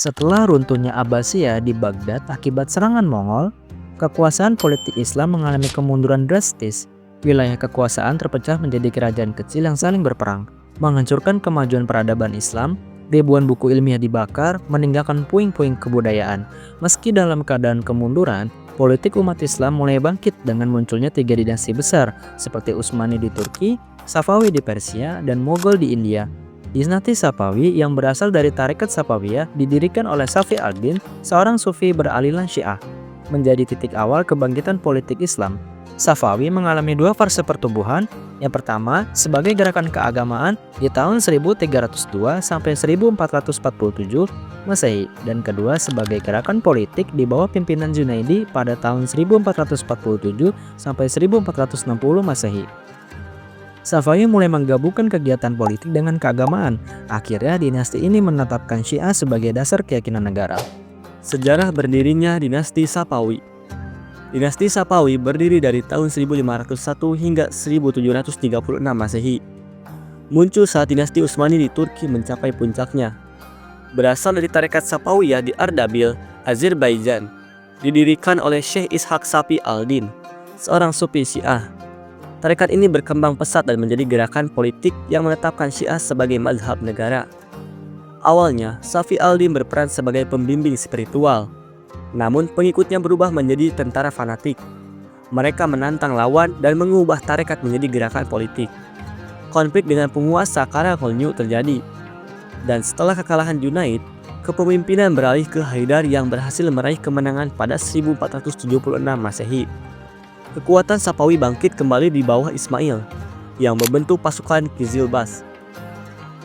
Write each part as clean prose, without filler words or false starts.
Setelah runtuhnya Abbasiyah di Baghdad akibat serangan Mongol, kekuasaan politik Islam mengalami kemunduran drastis. Wilayah kekuasaan terpecah menjadi kerajaan kecil yang saling berperang, menghancurkan kemajuan peradaban Islam. Ribuan buku ilmiah dibakar, meninggalkan puing-puing kebudayaan. Meski dalam keadaan kemunduran, politik umat Islam mulai bangkit dengan munculnya tiga dinasti besar seperti Utsmani di Turki, Safawi di Persia, dan Mughal di India. Dinasti Safawi yang berasal dari tarekat Safawiyah didirikan oleh Safi al-Din, seorang sufi beraliran Syiah, menjadi titik awal kebangkitan politik Islam. Safawi mengalami dua fase pertumbuhan. Yang pertama, sebagai gerakan keagamaan di tahun 1302 sampai 1447 Masehi, dan kedua sebagai gerakan politik di bawah pimpinan Junaidi pada tahun 1447 sampai 1460 Masehi. Safawi mulai menggabungkan kegiatan politik dengan keagamaan. Akhirnya dinasti ini menetapkan Syiah sebagai dasar keyakinan negara. Sejarah berdirinya dinasti Safawi. Dinasti Safawi berdiri dari tahun 1501 hingga 1736 Masehi. Muncul saat dinasti Utsmani di Turki mencapai puncaknya. Berasal dari tarekat Safawiyah di Ardabil, Azerbaijan. Didirikan oleh Syekh Ishaq Safi al-Din, seorang sufi Syiah. Tarekat ini berkembang pesat dan menjadi gerakan politik yang menetapkan Syiah sebagai mazhab negara. Awalnya, Safi al-Din berperan sebagai pembimbing spiritual. Namun pengikutnya berubah menjadi tentara fanatik. Mereka menantang lawan dan mengubah tarekat menjadi gerakan politik. Konflik dengan penguasa Karakolnyu terjadi. Dan setelah kekalahan Junaid, kepemimpinan beralih ke Haidar yang berhasil meraih kemenangan pada 1476 Masehi. Kekuatan Safawi bangkit kembali di bawah Ismail, yang membentuk pasukan Kizilbas.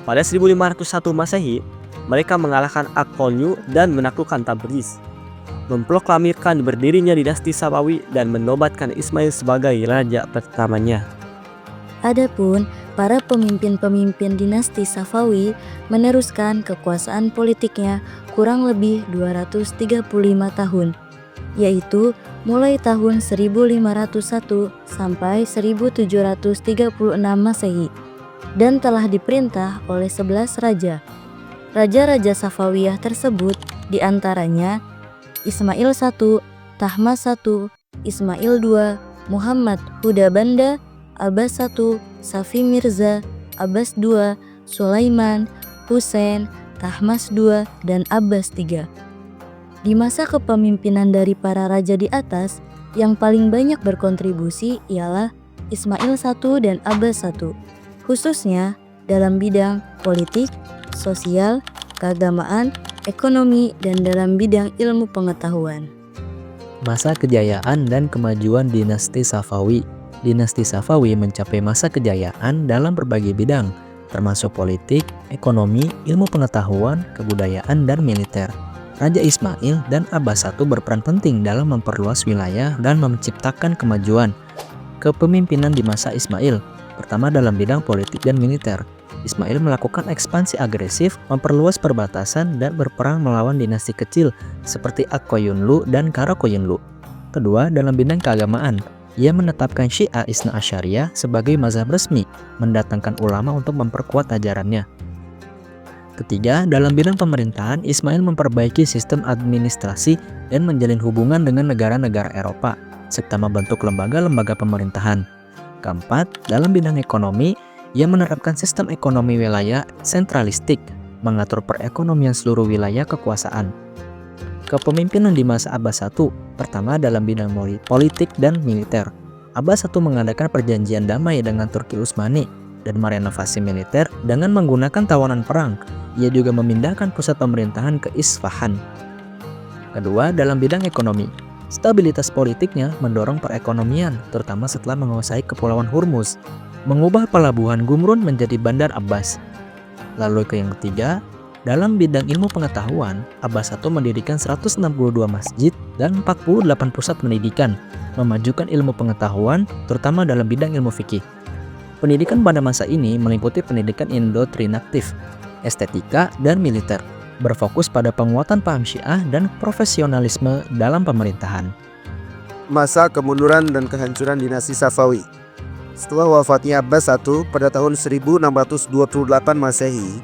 Pada 1501 Masehi, mereka mengalahkan Ak-Kollyu dan menaklukkan Tabriz, memproklamirkan berdirinya dinasti Safawi dan menobatkan Ismail sebagai raja pertamanya. Adapun para pemimpin-pemimpin dinasti Safawi meneruskan kekuasaan politiknya kurang lebih 235 tahun, yaitu mulai tahun 1501 sampai 1736 Masehi, dan telah diperintah oleh 11 raja. Raja-raja Safawiyah tersebut diantaranya Ismail I, Tahmas I, Ismail II, Muhammad Huda Banda, Abbas I, Safi Mirza, Abbas II, Sulaiman, Hussein, Tahmas II, dan Abbas III. Di masa kepemimpinan dari para raja di atas, yang paling banyak berkontribusi ialah Ismail I dan Abbas I, khususnya dalam bidang politik, sosial, keagamaan, ekonomi, dan dalam bidang ilmu pengetahuan. Masa kejayaan dan kemajuan dinasti Safawi. Dinasti Safawi mencapai masa kejayaan dalam berbagai bidang, termasuk politik, ekonomi, ilmu pengetahuan, kebudayaan, dan militer. Raja Ismail dan Abbas I berperan penting dalam memperluas wilayah dan menciptakan kemajuan. Kepemimpinan di masa Ismail, pertama dalam bidang politik dan militer. Ismail melakukan ekspansi agresif, memperluas perbatasan, dan berperang melawan dinasti kecil seperti Ak-Koyunlu dan Karakoyunlu. Kedua, dalam bidang keagamaan, ia menetapkan Syiah Isna Asyariyah sebagai mazhab resmi, mendatangkan ulama untuk memperkuat ajarannya. Ketiga, dalam bidang pemerintahan, Ismail memperbaiki sistem administrasi dan menjalin hubungan dengan negara-negara Eropa, serta membentuk lembaga-lembaga pemerintahan. Keempat, dalam bidang ekonomi, ia menerapkan sistem ekonomi wilayah sentralistik, mengatur perekonomian seluruh wilayah kekuasaan. Kepemimpinan di masa Abbas I, pertama dalam bidang politik dan militer. Abbas I mengadakan perjanjian damai dengan Turki Utsmani dan merenovasi militer dengan menggunakan tawanan perang. Ia juga memindahkan pusat pemerintahan ke Isfahan. Kedua, dalam bidang ekonomi. Stabilitas politiknya mendorong perekonomian, terutama setelah menguasai Kepulauan Hormuz, mengubah pelabuhan Gumrun menjadi Bandar Abbas. Lalu ke yang ketiga, dalam bidang ilmu pengetahuan, Abbas I mendirikan 162 masjid dan 48 pusat pendidikan, memajukan ilmu pengetahuan, terutama dalam bidang ilmu fikih. Pendidikan pada masa ini meliputi pendidikan indoktrinatif, estetika, dan militer, berfokus pada penguatan paham Syiah dan profesionalisme dalam pemerintahan. Masa kemunduran dan kehancuran dinasti Safawi. Setelah wafatnya Abbas I pada tahun 1628 Masehi,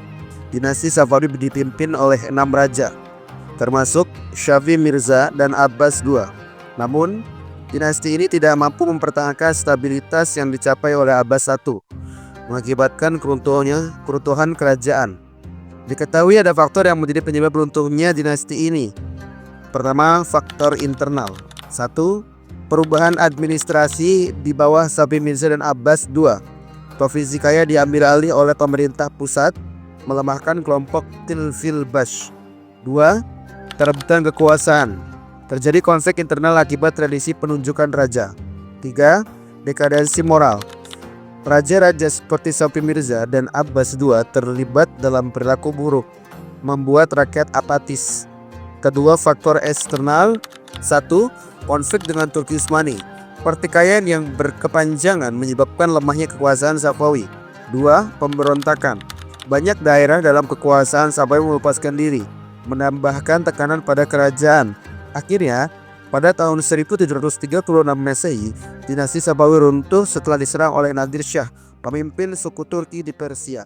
dinasti Safawi dipimpin oleh 6 raja, termasuk Shafi Mirza dan Abbas II. Namun, dinasti ini tidak mampu mempertahankan stabilitas yang dicapai oleh Abbas I, mengakibatkan keruntuhan kerajaan. Diketahui ada faktor yang menjadi penyebab runtuhnya dinasti ini. Pertama, faktor internal. 1. Perubahan administrasi di bawah Shafi Mirza dan Abbas II. Provinsi kaya diambil alih oleh pemerintah pusat, melemahkan kelompok Tilfilbash. 2. Perebutan kekuasaan. Terjadi konflik internal akibat tradisi penunjukan raja. 3. Dekadensi moral. Raja-raja seperti Shafi Mirza dan Abbas II terlibat dalam perilaku buruk, membuat rakyat apatis. Kedua, faktor eksternal. 1. Konflik dengan Turki Utsmani. Pertikaian yang berkepanjangan menyebabkan lemahnya kekuasaan Safawi. 2. Pemberontakan. Banyak daerah dalam kekuasaan Safawi melepaskan diri, menambahkan tekanan pada kerajaan. Akhirnya, pada tahun 1736 Masehi, dinasti Safawi runtuh setelah diserang oleh Nadir Shah, pemimpin suku Turki di Persia.